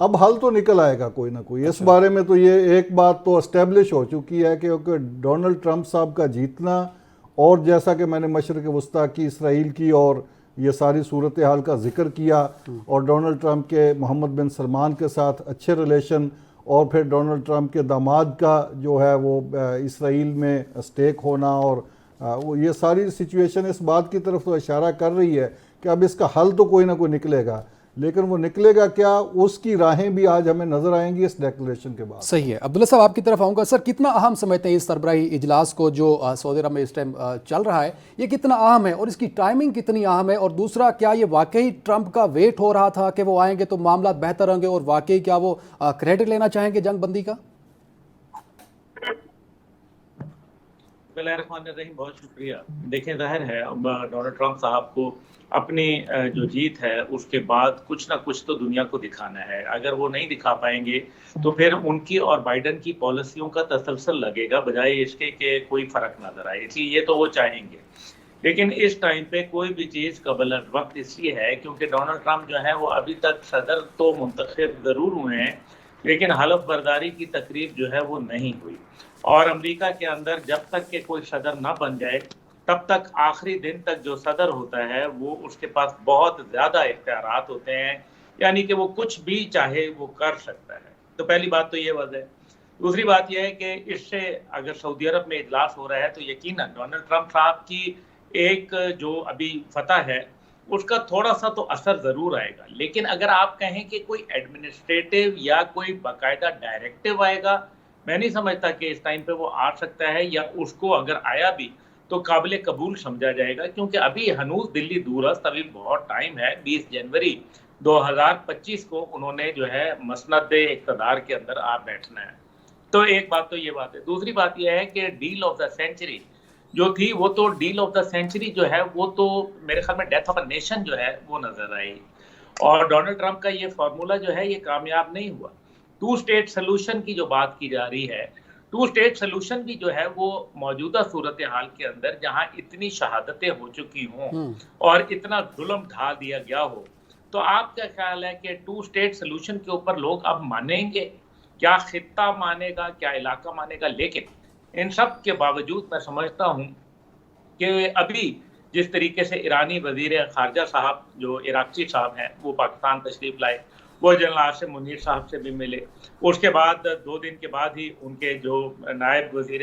اب حل تو نکل آئے گا کوئی نہ کوئی. اس بارے میں تو یہ ایک بات تو اسٹیبلش ہو چکی ہے کہ ڈونلڈ ٹرمپ صاحب کا جیتنا، اور جیسا کہ میں نے مشرق وسطیٰ کی، اسرائیل کی اور یہ ساری صورتحال کا ذکر کیا، اور ڈونلڈ ٹرمپ کے محمد بن سلمان کے ساتھ اچھے ریلیشن، اور پھر ڈونلڈ ٹرمپ کے داماد کا جو ہے وہ اسرائیل میں اسٹیک ہونا، اور یہ ساری سچویشن اس بات کی طرف تو اشارہ کر رہی ہے کہ اب اس کا حل تو کوئی نہ کوئی نکلے گا، لیکن وہ نکلے گا کیا، اس کی راہیں بھی آج ہمیں نظر آئیں گی اس ڈیکلریشن کے بعد. صحیح ہے. عبداللہ صاحب آپ کی طرف آؤں گا. سر کتنا اہم سمجھتے ہیں اس سربراہی اجلاس کو جو سعودی عرب میں اس ٹائم چل رہا ہے، یہ کتنا اہم ہے اور اس کی ٹائمنگ کتنی اہم ہے؟ اور دوسرا، کیا یہ واقعی ٹرمپ کا ویٹ ہو رہا تھا کہ وہ آئیں گے تو معاملات بہتر ہوں گے، اور واقعی کیا وہ کریڈٹ لینا چاہیں گے جنگ بندی کا؟ بسم اللہ الرحمن الرحیم. بہت شکریہ. دیکھیں، ظاہر ہے ڈونلڈ ٹرمپ صاحب کو اپنی جو جیت ہے اس کے بعد کچھ نہ کچھ تو دنیا کو دکھانا ہے. اگر وہ نہیں دکھا پائیں گے تو پھر ان کی اور بائیڈن کی پالیسیوں کا تسلسل لگے گا بجائے اس کے کہ کوئی فرق نظر آئے. اس لیے یہ تو وہ چاہیں گے، لیکن اس ٹائم پہ کوئی بھی چیز قبل وقت اس لیے ہے کیونکہ ڈونلڈ ٹرمپ جو ہے وہ ابھی تک صدر تو منتخب ضرور ہوئے ہیں، لیکن حلف برداری کی تقریب جو ہے وہ نہیں ہوئی. اور امریکہ کے اندر جب تک کہ کوئی صدر نہ بن جائے تب تک آخری دن تک جو صدر ہوتا ہے وہ اس کے پاس بہت زیادہ اختیارات ہوتے ہیں، یعنی کہ وہ کچھ بھی چاہے وہ کر سکتا ہے. تو پہلی بات تو یہ وجہ ہے. دوسری بات یہ ہے کہ اس سے اگر سعودی عرب میں اجلاس ہو رہا ہے تو یقیناً ڈونلڈ ٹرمپ صاحب کی ایک جو ابھی فتح ہے اس کا تھوڑا سا تو اثر ضرور آئے گا. لیکن اگر آپ کہیں کہ کوئی ایڈمنسٹریٹو یا کوئی باقاعدہ ڈائریکٹو آئے گا، میں نہیں سمجھتا کہ اس ٹائم پہ وہ آ سکتا ہے، یا اس کو اگر آیا بھی تو قابل قبول سمجھا جائے گا، کیونکہ ابھی ہنوز دلی دورست، ابھی بہت ٹائم ہے. 20 جنوری 2025 کو انہوں نے جو ہے مسند اقتدار کے اندر آ بیٹھنا ہے. تو ایک بات تو یہ بات ہے. دوسری بات یہ ہے کہ ڈیل آف دا سینچری جو تھی، وہ تو ڈیل آف دا سینچری جو ہے وہ تو میرے خیال میں ڈیتھ آف اے نیشن جو ہے وہ نظر آئی. اور ڈونلڈ ٹرمپ کا یہ فارمولا جو ہے یہ کامیاب نہیں ہوا. 2 اسٹیٹ سلوشن کی جو بات کی جا رہی ہے، 2 اسٹیٹ سلوشن بھی جو ہے وہ موجودہ صورتحال کے اندر جہاں اتنی شہادتیں ہو چکی ہوں اور اتنا ظلم ڈھا دیا گیا ہو، تو آپ کا خیال ہے کہ 2 اسٹیٹ سلوشن کے اوپر لوگ اب مانیں گے؟ کیا خطہ مانے گا، کیا علاقہ مانے گا؟ لیکن ان سب کے باوجود میں سمجھتا ہوں کہ ابھی جس طریقے سے ایرانی وزیر خارجہ صاحب جو عراقچی صاحب ہیں وہ پاکستان تشریف لائے، وہ جنرل عاصم منیر صاحب سے بھی ملے. اس کے بعد 2 دن کے بعد ہی ان کے جو نائب وزیر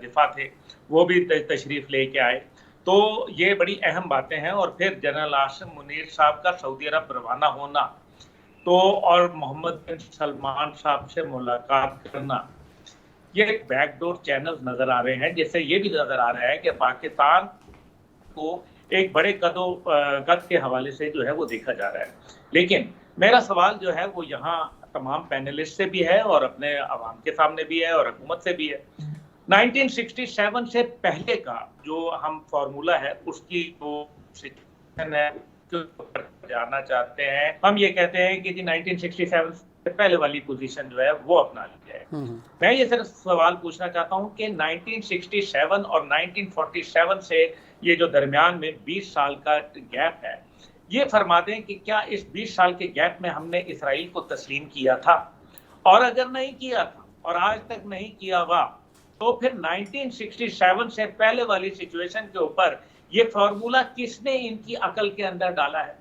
دفاع تھے وہ بھی تشریف لے کے آئے. تو یہ بڑی اہم باتیں ہیں. اور پھر جنرل عاصم منیر صاحب کا سعودی عرب روانہ ہونا، تو اور محمد بن سلمان صاحب سے ملاقات کرنا، یہ ایک بیک ڈور چینل نظر آ رہے ہیں، جس سے یہ بھی نظر آ رہا ہے کہ پاکستان کو ایک بڑے قد کے حوالے سے جو ہے وہ دیکھا جا رہا ہے. لیکن میرا سوال جو ہے وہ یہاں تمام پینلسٹ سے بھی ہے اور اپنے عوام کے سامنے بھی ہے اور حکومت سے بھی ہے. 1967 سے پہلے کا جو ہم فارمولا ہے اس کی جو سچویشن ہے جاننا چاہتے ہیں. ہم یہ کہتے ہیں کہ جی 1967 سے پہلے والی پوزیشن جو ہے وہ اپنا لی جائے. میں یہ صرف سوال پوچھنا چاہتا ہوں کہ 1967 اور 1947 سے یہ جو درمیان میں 20 سال کا گیپ ہے، یہ فرما دیں کہ کیا اس 20 سال کے گیپ میں ہم نے اسرائیل کو تسلیم کیا تھا؟ اور اگر نہیں کیا تھا اور آج تک نہیں کیا ہوا، تو پھر 1967 سے پہلے والی سچویشن کے اوپر یہ فارمولا کس نے ان کی عقل کے اندر ڈالا ہے؟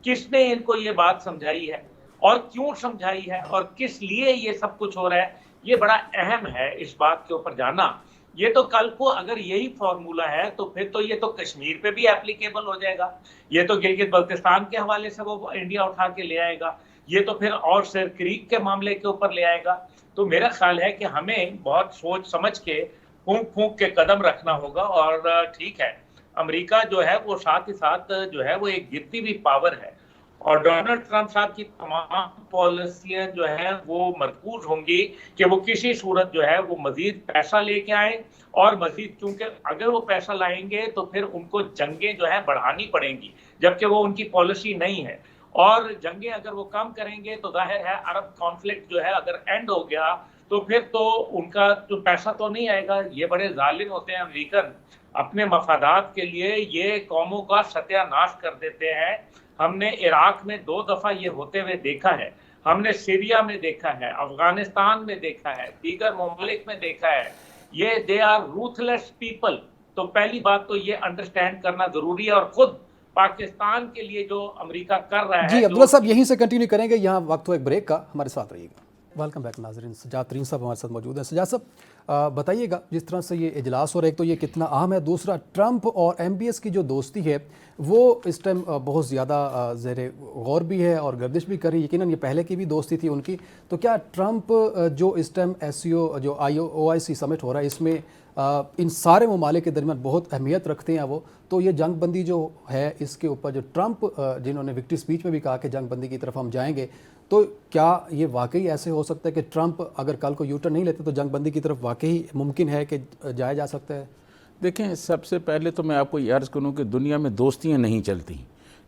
کس نے ان کو یہ بات سمجھائی ہے اور کیوں سمجھائی ہے اور کس لیے یہ سب کچھ ہو رہا ہے؟ یہ بڑا اہم ہے اس بات کے اوپر جانا. یہ تو کل کو اگر یہی فارمولا ہے تو پھر تو یہ تو کشمیر پہ بھی اپلیکیبل ہو جائے گا، یہ تو گلگت بلتستان کے حوالے سے وہ انڈیا اٹھا کے لے آئے گا، یہ تو پھر اور سر کریک کے معاملے کے اوپر لے آئے گا. تو میرا خیال ہے کہ ہمیں بہت سوچ سمجھ کے پھونک پھونک کے قدم رکھنا ہوگا. اور ٹھیک ہے، امریکہ جو ہے وہ ساتھ ہی ساتھ جو ہے وہ ایک گرتی ہوئی پاور ہے، اور ڈونلڈ ٹرمپ صاحب کی تمام پالیسیاں جو ہیں وہ مرکوز ہوں گی کہ وہ کسی صورت جو ہے وہ مزید پیسہ لے کے آئیں، اور مزید کیونکہ اگر وہ پیسہ لائیں گے تو پھر ان کو جنگیں جو ہیں بڑھانی پڑیں گی، جبکہ وہ ان کی پالیسی نہیں ہے. اور جنگیں اگر وہ کم کریں گے تو ظاہر ہے عرب کانفلکٹ جو ہے اگر اینڈ ہو گیا تو پھر تو ان کا جو پیسہ تو نہیں آئے گا. یہ بڑے ظالم ہوتے ہیں امریکن، اپنے مفادات کے لیے یہ قوموں کا ستیہ ناش کر دیتے ہیں. ہم نے عراق میں 2 دفعہ یہ ہوتے ہوئے دیکھا ہے. ہم نے سیریا میں دیکھا ہے، افغانستان میں دیکھا ہے، دیگر ممالک میں دیکھا ہے، یہ دے آر روتھلیس پیپل. تو پہلی بات تو یہ انڈرسٹینڈ کرنا ضروری ہے، اور خود پاکستان کے لیے جو امریکہ کر رہا ہے. جی عبداللہ صاحب یہیں سے کنٹینیو کریں گے، یہاں وقت ہو ایک بریک کا، ہمارے ساتھ رہیے گا. ویلکم بیک ناظرین. سجاد ترین صاحب ہمارے ساتھ موجود ہیں. سجاد صاحب بتائیے گا جس طرح سے یہ اجلاس ہو رہا ہے، ایک تو یہ کتنا اہم ہے، دوسرا ٹرمپ اور ایم بی ایس کی جو دوستی ہے وہ اس ٹائم بہت زیادہ زیر غور بھی ہے اور گردش بھی کر رہی ہے. یقیناً یہ پہلے کی بھی دوستی تھی ان کی، تو کیا ٹرمپ جو اس ٹائم ایس سی او جو او آئی سی سمٹ ہو رہا ہے اس میں ان سارے ممالک کے درمیان بہت اہمیت رکھتے ہیں وہ، تو یہ جنگ بندی جو ہے اس کے اوپر جو ٹرمپ جنہوں نے وکٹری اسپیچ میں بھی کہا کہ جنگ بندی کی طرف ہم جائیں گے، تو کیا یہ واقعی ایسے ہو سکتا ہے کہ ٹرمپ اگر کل کو یوٹرن نہیں لیتے تو جنگ بندی کی طرف واقعی ممکن ہے کہ جایا جا سکتا ہے؟ دیکھیں، سب سے پہلے تو میں آپ کو یہ عرض کروں کہ دنیا میں دوستیاں نہیں چلتی،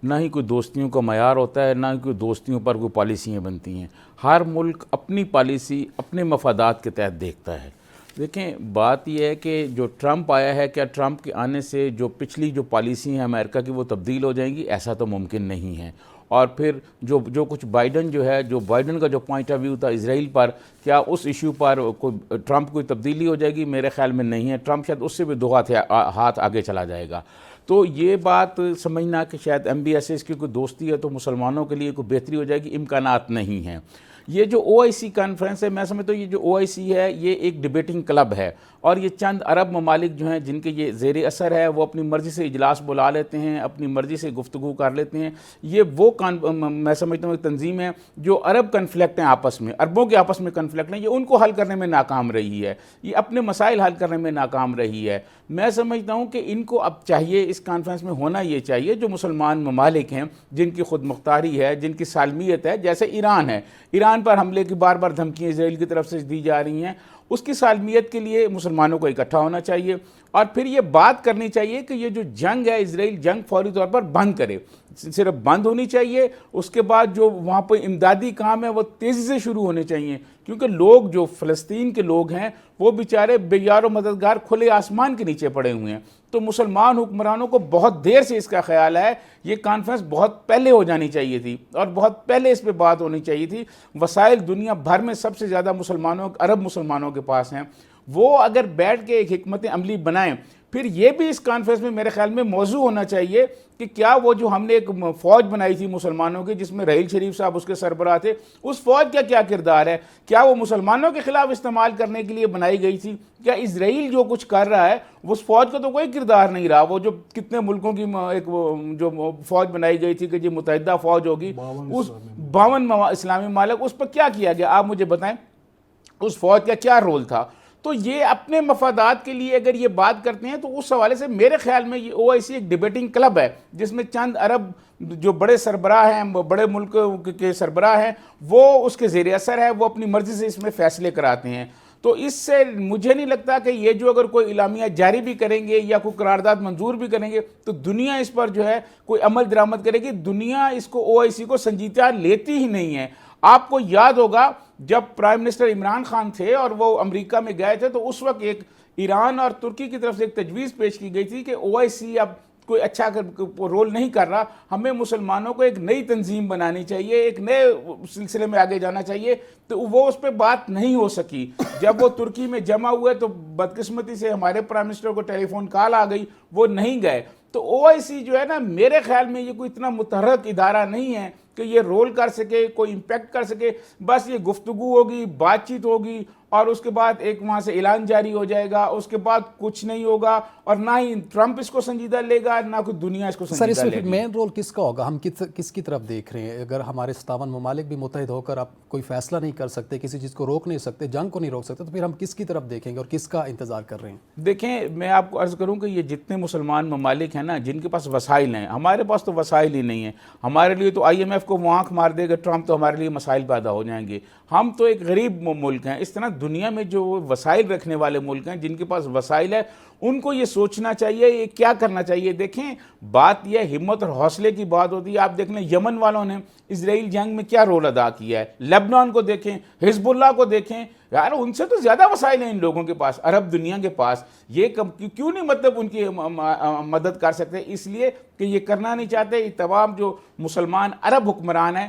نہ ہی کوئی دوستیوں کا معیار ہوتا ہے، نہ ہی کوئی دوستیوں پر کوئی پالیسیاں بنتی ہیں. ہر ملک اپنی پالیسی اپنے مفادات کے تحت دیکھتا ہے. دیکھیں، بات یہ ہے کہ جو ٹرمپ آیا ہے، کیا ٹرمپ کے آنے سے جو پچھلی جو پالیسی ہیں امریکہ کی وہ تبدیل ہو جائیں گی؟ ایسا تو ممکن نہیں ہے. اور پھر جو کچھ بائیڈن جو بائیڈن کا جو پوائنٹ آف ویو تھا اسرائیل پر، کیا اس ایشو پر ٹرمپ کوئی تبدیلی ہو جائے گی؟ میرے خیال میں نہیں ہے. ٹرمپ شاید اس سے بھی 2 ہاتھ آگے چلا جائے گا. تو یہ بات سمجھنا کہ شاید ایم بی ایس ایس کی کوئی دوستی ہے تو مسلمانوں کے لیے کوئی بہتری ہو جائے گی، امکانات نہیں ہیں. یہ جو او آئی سی کانفرنس ہے، میں سمجھتا ہوں یہ جو او آئی سی ہے یہ ایک ڈیبیٹنگ کلب ہے، اور یہ چند عرب ممالک جو ہیں جن کے یہ زیر اثر ہے، وہ اپنی مرضی سے اجلاس بلا لیتے ہیں، اپنی مرضی سے گفتگو کر لیتے ہیں. یہ وہ میں سمجھتا ہوں ایک تنظیم ہے جو عرب کنفلکٹ ہیں آپس میں، عربوں کے آپس میں کنفلکٹ ہیں، یہ ان کو حل کرنے میں ناکام رہی ہے، یہ اپنے مسائل حل کرنے میں ناکام رہی ہے. میں سمجھتا ہوں کہ ان کو اب چاہیے، اس کانفرنس میں ہونا یہ چاہیے، جو مسلمان ممالک ہیں جن کی خود مختاری ہے، جن کی سالمیت ہے، جیسے ایران ہے، ایران پر حملے کی بار بار دھمکیاں اسرائیل کی طرف سے دی جا رہی ہیں، اس کی سالمیت کے لیے مسلمانوں کو اکٹھا ہونا چاہیے، اور پھر یہ بات کرنی چاہیے کہ یہ جو جنگ ہے اسرائیل جنگ فوری طور پر بند کرے. صرف بند ہونی چاہیے، اس کے بعد جو وہاں پہ امدادی کام ہے وہ تیزی سے شروع ہونے چاہیے، کیونکہ لوگ جو فلسطین کے لوگ ہیں وہ بیچارے بے یار و مددگار کھلے آسمان کے نیچے پڑے ہوئے ہیں. تو مسلمان حکمرانوں کو بہت دیر سے اس کا خیال ہے، یہ کانفرنس بہت پہلے ہو جانی چاہیے تھی اور بہت پہلے اس پہ بات ہونی چاہیے تھی. وسائل دنیا بھر میں سب سے زیادہ عرب مسلمانوں کے پاس ہیں، وہ اگر بیٹھ کے ایک حکمت عملی بنائیں. پھر یہ بھی اس کانفرنس میں میرے خیال میں موضوع ہونا چاہیے کہ کیا وہ جو ہم نے ایک فوج بنائی تھی مسلمانوں کی، جس میں رحیل شریف صاحب اس کے سربراہ تھے، اس فوج کا کیا کردار ہے؟ کیا وہ مسلمانوں کے خلاف استعمال کرنے کے لیے بنائی گئی تھی؟ کیا اسرائیل جو کچھ کر رہا ہے اس فوج کا تو کوئی کردار نہیں رہا؟ وہ جو کتنے ملکوں کی ایک جو فوج بنائی گئی تھی کہ یہ متحدہ فوج ہوگی، اس 52 اسلامی ممالک، اس پر کیا کیا گیا؟ آپ مجھے بتائیں اس فوج کا کیا رول تھا؟ تو یہ اپنے مفادات کے لیے اگر یہ بات کرتے ہیں تو اس حوالے سے میرے خیال میں یہ او آئی سی ایک ڈیبیٹنگ کلب ہے، جس میں چند عرب جو بڑے سربراہ ہیں، بڑے ملک کے سربراہ ہیں، وہ اس کے زیر اثر ہے، وہ اپنی مرضی سے اس میں فیصلے کراتے ہیں. تو اس سے مجھے نہیں لگتا کہ یہ جو اگر کوئی اعلامیہ جاری بھی کریں گے یا کوئی قرارداد منظور بھی کریں گے تو دنیا اس پر جو ہے کوئی عمل درآمد کرے گی. دنیا اس کو او آئی سی کو سنجیدہ لیتی ہی نہیں ہے. آپ کو یاد ہوگا جب پرائم منسٹر عمران خان تھے اور وہ امریکہ میں گئے تھے تو اس وقت ایک ایران اور ترکی کی طرف سے ایک تجویز پیش کی گئی تھی کہ او آئی سی اب کوئی اچھا رول نہیں کر رہا، ہمیں مسلمانوں کو ایک نئی تنظیم بنانی چاہیے، ایک نئے سلسلے میں آگے جانا چاہیے. تو وہ اس پہ بات نہیں ہو سکی. جب وہ ترکی میں جمع ہوئے تو بدقسمتی سے ہمارے پرائم منسٹر کو ٹیلی فون کال آ گئی، وہ نہیں گئے. تو او آئی سی جو ہے نا، میرے خیال میں یہ کوئی اتنا متحرک ادارہ نہیں ہے کہ یہ رول کر سکے، کوئی امپیکٹ کر سکے. بس یہ گفتگو ہوگی، بات چیت ہوگی، اور اس کے بعد ایک وہاں سے اعلان جاری ہو جائے گا، اس کے بعد کچھ نہیں ہوگا، اور نہ ہی ٹرمپ اس کو سنجیدہ لے گا، نہ کوئی دنیا اس کو سر. سنجیدہ اس میں لے پھر گی. مین رول کس کا ہوگا؟ ہم کس کی طرف دیکھ رہے ہیں؟ اگر ہمارے 57 ممالک بھی متحد ہو کر آپ کوئی فیصلہ نہیں کر سکتے، کسی چیز کو روک نہیں سکتے، جنگ کو نہیں روک سکتے، تو پھر ہم کس کی طرف دیکھیں گے اور کس کا انتظار کر رہے ہیں؟ دیکھیں، میں آپ کو عرض کروں کہ یہ جتنے مسلمان ممالک ہیں نا، جن کے پاس وسائل ہیں، ہمارے پاس تو وسائل ہی نہیں ہیں. ہمارے لیے تو آئی ایم ایف کو وہ آنکھ مار دے گا ٹرمپ تو ہمارے لیے مسائل پیدا ہو جائیں گے. ہم تو ایک غریب ملک ہیں. اس طرح دنیا میں جو وسائل رکھنے والے ملک ہیں، جن کے پاس وسائل ہے، ان کو یہ سوچنا چاہیے یہ کیا کرنا چاہیے. دیکھیں، بات یہ ہمت اور حوصلے کی بات ہوتی ہے. آپ دیکھ لیں یمن والوں نے اسرائیل جنگ میں کیا رول ادا کیا ہے، لبنان کو دیکھیں، حزب اللہ کو دیکھیں. یار ان سے تو زیادہ وسائل ہیں ان لوگوں کے پاس، عرب دنیا کے پاس. یہ کیوں نہیں مطلب ان کی مدد کر سکتے؟ اس لیے کہ یہ کرنا نہیں چاہتے. یہ تمام جو مسلمان عرب حکمران ہیں،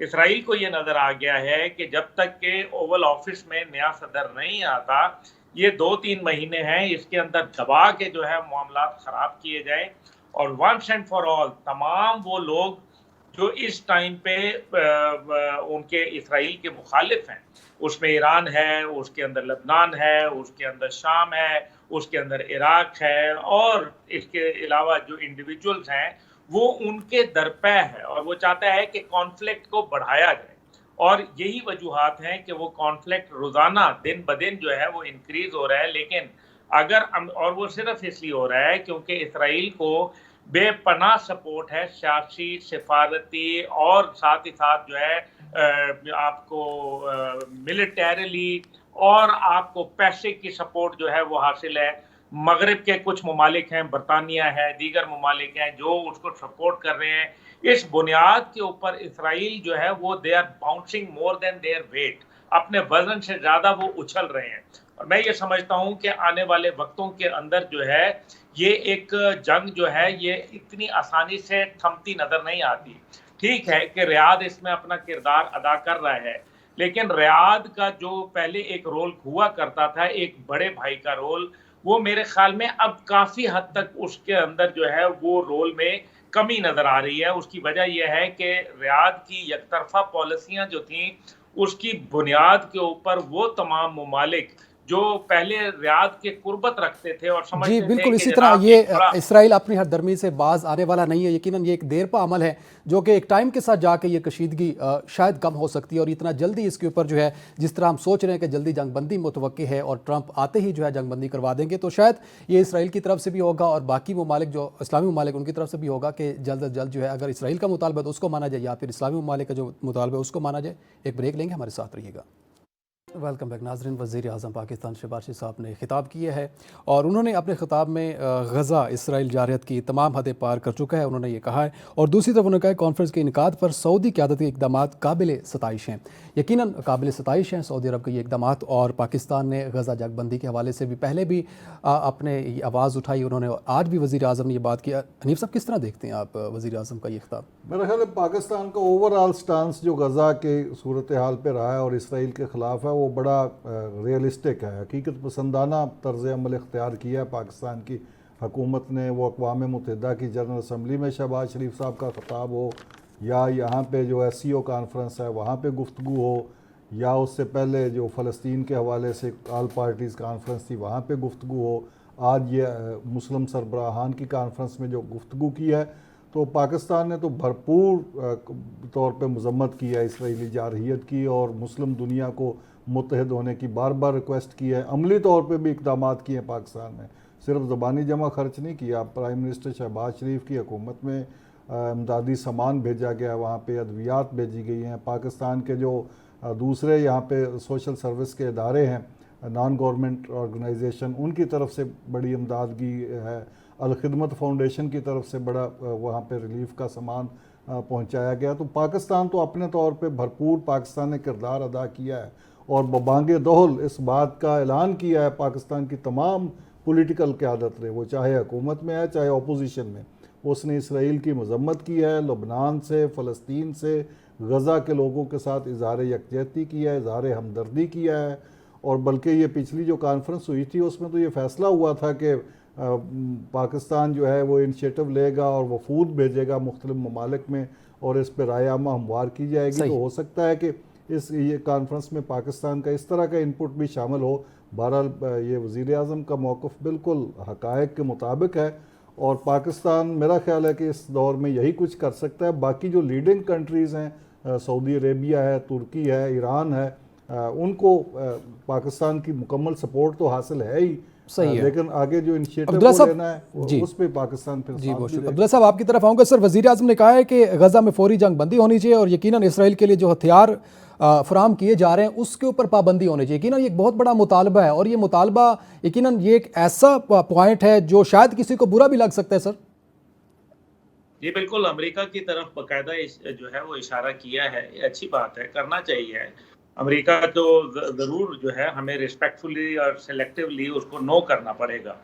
اسرائیل کو یہ نظر آ گیا ہے کہ جب تک کہ اوول آفس میں نیا صدر نہیں آتا، یہ 2-3 مہینے ہیں، اس کے اندر دبا کے جو ہے معاملات خراب کیے جائیں، اور ونس اینڈ فار آل تمام وہ لوگ جو اس ٹائم پہ ان کے اسرائیل کے مخالف ہیں، اس میں ایران ہے، اس کے اندر لبنان ہے، اس کے اندر شام ہے، اس کے اندر عراق ہے، اور اس کے علاوہ جو انڈیویجولز ہیں وہ ان کے درپے ہے، اور وہ چاہتا ہے کہ کانفلکٹ کو بڑھایا جائے، اور یہی وجوہات ہیں کہ وہ کانفلکٹ روزانہ دن بدن جو ہے وہ انکریز ہو رہا ہے۔ لیکن اگر اور وہ صرف اس لیے ہو رہا ہے کیونکہ اسرائیل کو بے پناہ سپورٹ ہے، سیاسی، سفارتی، اور ساتھ ہی ساتھ جو ہے آپ کو ملٹریلی اور آپ کو پیسے کی سپورٹ جو ہے وہ حاصل ہے۔ مغرب کے کچھ ممالک ہیں، برطانیہ ہے، دیگر ممالک ہیں جو اس کو سپورٹ کر رہے ہیں۔ اس بنیاد کے اوپر اسرائیل جو ہے وہ they are bouncing more than their weight, اپنے وزن سے زیادہ وہ اچھل رہے ہیں، اور میں یہ سمجھتا ہوں کہ آنے والے وقتوں کے اندر جو ہے یہ ایک جنگ جو ہے یہ اتنی آسانی سے تھمتی نظر نہیں آتی۔ ٹھیک ہے کہ ریاض اس میں اپنا کردار ادا کر رہا ہے، لیکن ریاض کا جو پہلے ایک رول ہوا کرتا تھا، ایک بڑے بھائی کا رول، وہ میرے خیال میں اب کافی حد تک اس کے اندر جو ہے وہ رول میں کمی نظر آ رہی ہے۔ اس کی وجہ یہ ہے کہ ریاض کی یک طرفہ پالیسیاں جو تھیں، اس کی بنیاد کے اوپر وہ تمام ممالک جو پہلے ریاض کے قربت رکھتے تھے اور سمجھتے جی تھے بالکل، کہ اسی طرح جناب یہ بڑا اسرائیل اپنی ہر درمی سے باز آنے والا نہیں ہے، یقیناً یہ ایک دیر پا عمل ہے جو کہ ایک ٹائم کے ساتھ جا کے یہ کشیدگی شاید کم ہو سکتی ہے، اور اتنا جلدی اس کے اوپر جو ہے جس طرح ہم سوچ رہے ہیں کہ جلدی جنگ بندی متوقع ہے اور ٹرمپ آتے ہی جو ہے جنگ بندی کروا دیں گے، تو شاید یہ اسرائیل کی طرف سے بھی ہوگا اور باقی ممالک جو اسلامی ممالک ان کی طرف سے بھی ہوگا کہ جلد از جلد جو ہے اگر اسرائیل کا مطالبہ تو اس کو مانا جائے، یا پھر اسلامی ممالک کا جو مطالبہ ہے اس کو مانا جائے۔ ایک بریک لیں گے، ہمارے ساتھ رہیے گا۔ ویلکم بیک ناظرین، وزیر اعظم پاکستان شہباز شریف صاحب نے خطاب کیا ہے، اور انہوں نے اپنے خطاب میں غزہ اسرائیل جارحیت کی تمام حدیں پار کر چکا ہے، انہوں نے یہ کہا ہے، اور دوسری طرف انہوں نے کہا ہے کانفرنس کے انعقاد پر سعودی قیادت کے اقدامات قابل ستائش ہیں۔ یقیناً قابل ستائش ہیں سعودی عرب کے یہ اقدامات، اور پاکستان نے غزہ جنگ بندی کے حوالے سے بھی پہلے بھی اپنے آواز اٹھائی، انہوں نے آج بھی وزیر اعظم نے یہ بات کی۔ حنیف صاحب کس طرح دیکھتے ہیں آپ وزیر اعظم کا یہ خطاب؟ میرا خیال ہے پاکستان کا اوور آل سٹانس جو غزہ کے صورتحال پہ رہا ہے اور اسرائیل کے خلاف ہے وہ بڑا ریئلسٹک ہے، حقیقت پسندانہ طرز عمل اختیار کیا ہے پاکستان کی حکومت نے۔ وہ اقوام متحدہ کی جنرل اسمبلی میں شہباز شریف صاحب کا خطاب ہو، یا یہاں پہ جو ایس سی او کانفرنس ہے وہاں پہ گفتگو ہو، یا اس سے پہلے جو فلسطین کے حوالے سے آل پارٹیز کانفرنس تھی وہاں پہ گفتگو ہو، آج یہ مسلم سربراہان کی کانفرنس میں جو گفتگو کی ہے، تو پاکستان نے تو بھرپور طور پہ مذمت کی ہے اسرائیلی جارحیت کی، اور مسلم دنیا کو متحد ہونے کی بار بار ریکویسٹ کی ہے۔ عملی طور پہ بھی اقدامات کیے ہیں پاکستان نے، صرف زبانی جمع خرچ نہیں کیا۔ پرائم منسٹر شہباز شریف کی حکومت میں امدادی سامان بھیجا گیا، وہاں پہ ادویات بھیجی گئی ہیں۔ پاکستان کے جو دوسرے یہاں پہ سوشل سروس کے ادارے ہیں، نان گورنمنٹ آرگنائزیشن، ان کی طرف سے بڑی امدادگی ہے۔ الخدمت فاؤنڈیشن کی طرف سے بڑا وہاں پہ ریلیف کا سامان پہنچایا گیا۔ تو پاکستان تو اپنے طور پہ بھرپور پاکستان نے کردار ادا کیا ہے، اور ببانگ دہل اس بات کا اعلان کیا ہے پاکستان کی تمام پولیٹیکل قیادت نے، وہ چاہے حکومت میں ہے چاہے اپوزیشن میں، اس نے اسرائیل کی مذمت کی ہے، لبنان سے، فلسطین سے، غزہ کے لوگوں کے ساتھ اظہار یکجہتی کیا ہے، اظہار ہمدردی کیا ہے۔ اور بلکہ یہ پچھلی جو کانفرنس ہوئی تھی اس میں تو یہ فیصلہ ہوا تھا کہ پاکستان جو ہے وہ انیشیٹو لے گا اور وفود بھیجے گا مختلف ممالک میں، اور اس پہ رائے عامہ ہموار کی جائے گی۔ تو ہو سکتا ہے کہ یہ کانفرنس میں پاکستان کا اس طرح کا انپٹ بھی شامل ہو۔ بہرحال یہ وزیر اعظم کا موقف بالکل حقائق کے مطابق ہے، اور پاکستان میرا خیال ہے کہ اس دور میں یہی کچھ کر سکتا ہے۔ باقی جو لیڈنگ کنٹریز ہیں، سعودی عربیہ ہے، ترکی ہے، ایران ہے، ان کو پاکستان کی مکمل سپورٹ تو حاصل ہے ہی، لیکن آگے جو انیشیٹو کو لینا ہے اس پہ پاکستان پھر ساتھ بھی۔ عبداللہ صاحب آپ کی طرف آؤں گا۔ سر، وزیر اعظم نے کہا ہے کہ غزہ میں فوری جنگ بندی ہونی چاہیے، اور یقیناً اسرائیل کے لیے جو ہتھیار فراہم کیے جا رہے ہیں اس کے اوپر پابندی ہونی چاہیے۔ یقیناً یہ ایک بہت بڑا مطالبہ ہے، اور یہ مطالبہ یقیناً یہ ایک ایسا پوائنٹ ہے جو شاید کسی کو برا بھی لگ سکتا ہے۔ سر جی بالکل، امریکہ کی طرف باقاعدہ جو ہے وہ اشارہ کیا ہے، یہ اچھی بات ہے، کرنا چاہیے۔ امریکہ تو ضرور جو ہے ہمیں ریسپیکٹفلی اور سلیکٹیولی اس کو نو کرنا پڑے گا،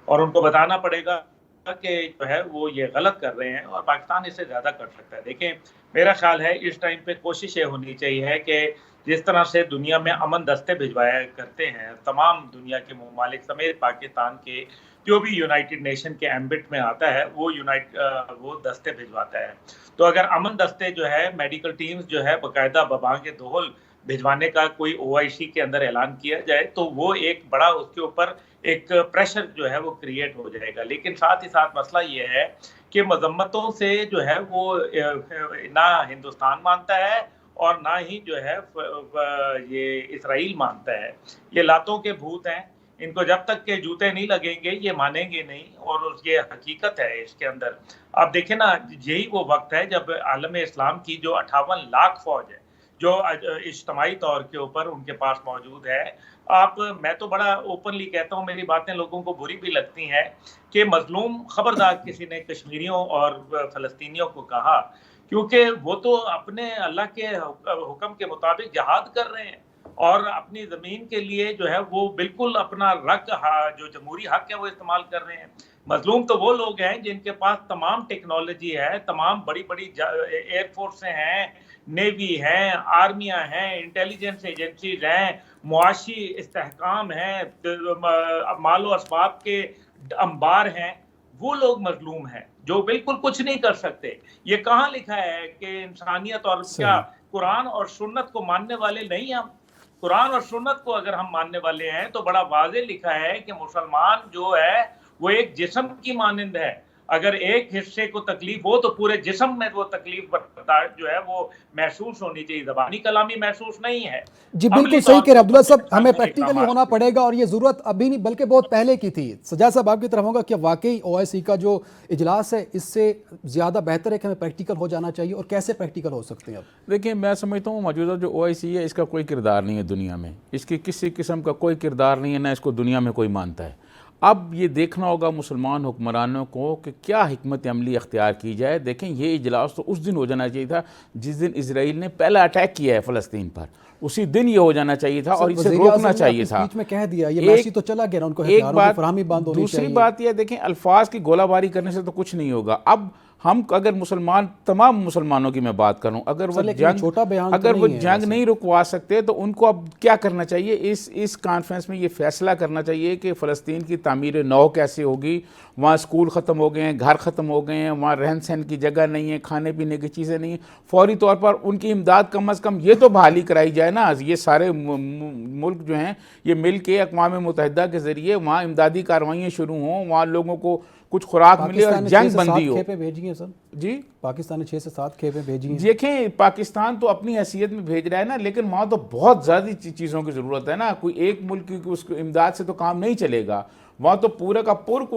اور ان کو بتانا پڑے گا کہ جو ہے وہ یہ غلط کر رہے ہیں اور پاکستان اس سے زیادہ کر سکتا ہے. دیکھیں میرا خیال ہے اس ٹائم پہ کوشش یہ ہونی چاہیے کہ جس طرح سے دنیا میں امن دستے بھجوایا کرتے ہیں تمام دنیا کے ممالک سمیت پاکستان کے جو بھی یونائٹڈ نیشن کے ایمبٹ میں آتا ہے وہ دستے بھجواتا ہے. تو اگر امن دستے جو ہے میڈیکل ٹیمز جو ہے باقاعدہ ببانگ دہل بھجوانے کا کوئی OIC کے اندر اعلان کیا جائے تو وہ ایک بڑا اس کے اوپر ایک پریشر جو ہے وہ کریٹ ہو جائے گا. لیکن ساتھ ہی ساتھ مسئلہ یہ ہے کہ مذمتوں سے جو ہے وہ نہ ہندوستان مانتا ہے اور نہ ہی جو ہے یہ اسرائیل مانتا ہے. یہ لاتوں کے بھوت ہیں, ان کو جب تک کہ جوتے نہیں لگیں گے یہ مانیں گے نہیں, اور یہ حقیقت ہے اس کے اندر. آپ دیکھیں نا, یہی وہ وقت ہے جب عالم اسلام کی جو 58 لاکھ فوج ہے جو اجتماعی طور کے اوپر ان کے پاس موجود ہے. میں تو بڑا اوپنلی کہتا ہوں, میری باتیں لوگوں کو بری بھی لگتی ہیں کہ مظلوم خبردار کسی نے کشمیریوں اور فلسطینیوں کو کہا, کیونکہ وہ تو اپنے اللہ کے حکم کے مطابق جہاد کر رہے ہیں اور اپنی زمین کے لیے جو ہے وہ بالکل اپنا جو جمہوری حق ہے وہ استعمال کر رہے ہیں. مظلوم تو وہ لوگ ہیں جن کے پاس تمام ٹیکنالوجی ہے, تمام بڑی بڑی ایئر فورسیں ہیں, نیوی ہیں, آرمیاں ہیں, انٹیلیجنس ایجنسیز ہیں, معاشی استحکام ہیں, مال و اسباب کے انبار ہیں. وہ لوگ مظلوم ہیں جو بالکل کچھ نہیں کر سکتے. یہ کہاں لکھا ہے کہ انسانیت اور کیا قرآن اور سنت کو ماننے والے نہیں ہم؟ قرآن اور سنت کو اگر ہم ماننے والے ہیں تو بڑا واضح لکھا ہے کہ مسلمان جو ہے وہ ایک جسم کی مانند ہے. اگر ایک حصے کو تکلیف ہو تو پورے جسم میں وہ تکلیف جو ہے وہ محسوس ہونی چاہیے, زبانی کلامی محسوس نہیں ہے. جی بالکل صحیح کہہ رہے عبداللہ صاحب, ہمیں پریکٹیکلی ہونا پڑے گا اور یہ ضرورت ابھی نہیں بلکہ بہت پہلے کی تھی. سجاد صاحب آپ کی طرف ہوگا کہ واقعی OIC کا جو اجلاس ہے اس سے زیادہ بہتر ہے کہ ہمیں پریکٹیکل ہو جانا چاہیے, اور کیسے پریکٹیکل ہو سکتے ہیں؟ اب دیکھیں میں سمجھتا ہوں موجودہ جو OIC ہے اس کا کوئی کردار نہیں ہے دنیا میں, اس کی کسی قسم کا کوئی کردار نہیں ہے, نہ اس کو دنیا میں کوئی مانتا ہے. اب یہ دیکھنا ہوگا مسلمان حکمرانوں کو کہ کیا حکمت عملی اختیار کی جائے. دیکھیں یہ اجلاس تو اس دن ہو جانا چاہیے تھا جس دن اسرائیل نے پہلا اٹیک کیا ہے فلسطین پر, اسی دن یہ ہو جانا چاہیے تھا اور اسے روکنا چاہیے تھا. بیچ میں کہہ دیا یہ میسیج تو چلا گیا, ان کو ہتھیاروں کی فراہمی بند ہونی چاہیے. دوسری بات یہ دیکھیں الفاظ کی گولہ باری کرنے سے تو کچھ نہیں ہوگا. اب ہم اگر تمام مسلمانوں کی میں بات کروں, اگر وہ جنگ نہیں رکوا سکتے تو ان کو اب کیا کرنا چاہیے, اس کانفرنس میں یہ فیصلہ کرنا چاہیے کہ فلسطین کی تعمیر نو کیسے ہوگی. وہاں اسکول ختم ہو گئے ہیں, گھر ختم ہو گئے ہیں, وہاں رہن سہن کی جگہ نہیں ہے, کھانے پینے کی چیزیں نہیں ہیں. فوری طور پر ان کی امداد کم از کم یہ تو بحالی کرائی جائے نا. یہ سارے ملک جو ہیں یہ مل کے اقوام متحدہ کے ذریعے وہاں امدادی کارروائیاں شروع ہوں, وہاں لوگوں کو کچھ خوراک ملے اور جنگ بندی ہو. بھیجی ہیں سر جی, پاکستان نے 6 سے 7 کھیپیں بھیجی ہیں. دیکھیں پاکستان تو اپنی حیثیت میں بھیج رہا ہے نا, لیکن وہاں تو بہت زیادہ چیزوں کی ضرورت ہے نا. کوئی ایک ملک کی اس امداد سے تو کام نہیں چلے گا. وہاں تو پورا کا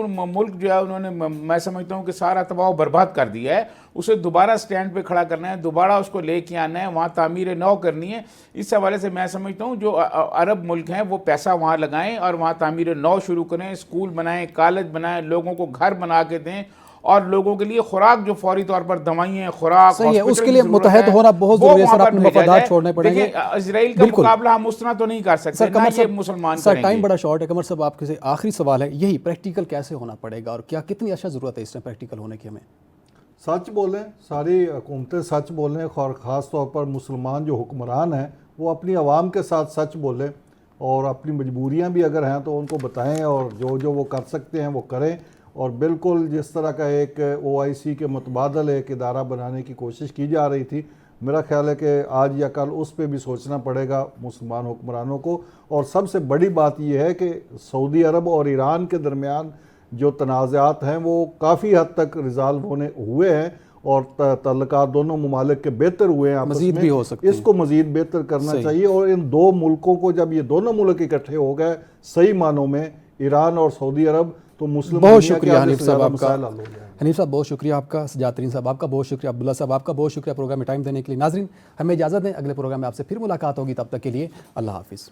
ملک جو ہے انہوں نے میں سمجھتا ہوں کہ سارا تباہ و برباد کر دیا ہے. اسے دوبارہ سٹینڈ پہ کھڑا کرنا ہے, دوبارہ اس کو لے کے آنا ہے, وہاں تعمیر نو کرنی ہے. اس حوالے سے میں سمجھتا ہوں جو عرب ملک ہیں وہ پیسہ وہاں لگائیں اور وہاں تعمیر نو شروع کریں, اسکول بنائیں, کالج بنائیں, لوگوں کو گھر بنا کے دیں, اور لوگوں کے لیے خوراک جو فوری طور پر دوائیں, خوراک, صحیح ہے, اس کے لیے متحد ہونا بہت ضروری ہے سر. اپنے مفادات چھوڑنے پڑیں گے. اسرائیل کا مقابلہ ہم اس طرح تو نہیں کر سکتے نہ یہ مسلمان سر. ٹائم بڑا شارٹ ہے. قمر صاحب آپ کے آخری سوال ہے یہی, پریکٹیکل کیسے ہونا پڑے گا اور کیا کتنی اچھا ضرورت ہے اس میں پریکٹیکل ہونے کی؟ ہمیں سچ بولیں, ساری حکومتیں سچ بولیں, اور خاص طور پر مسلمان جو حکمران ہیں وہ اپنی عوام کے ساتھ سچ بولیں, اور اپنی مجبوریاں بھی اگر ہیں تو ان کو بتائیں, اور جو وہ کر سکتے ہیں وہ کریں. اور بالکل جس طرح کا ایک OIC کے متبادل ایک ادارہ بنانے کی کوشش کی جا رہی تھی, میرا خیال ہے کہ آج یا کل اس پہ بھی سوچنا پڑے گا مسلمان حکمرانوں کو. اور سب سے بڑی بات یہ ہے کہ سعودی عرب اور ایران کے درمیان جو تنازعات ہیں وہ کافی حد تک ریزالو ہوئے ہیں, اور تعلقات دونوں ممالک کے بہتر ہوئے ہیں, مزید بھی ہو سکتے ہیں. اس کو مزید بہتر کرنا چاہیے. اور ان دو ملکوں کو جب یہ دونوں ملک اکٹھے ہو گئے صحیح معنوں میں, ایران اور سعودی عرب, تو مسلم بہت شکریہ حنیف صاحب آپ کا. حنیف حنیف صاحب بہت شکریہ آپ کا, سجاد ترین صاحب آپ کا بہت شکریہ, عبداللہ صاحب آپ کا بہت شکریہ پروگرام میں ٹائم دینے کے لیے. ناظرین ہمیں اجازت دیں, اگلے پروگرام میں آپ سے پھر ملاقات ہوگی, تب تک کے لیے اللہ حافظ.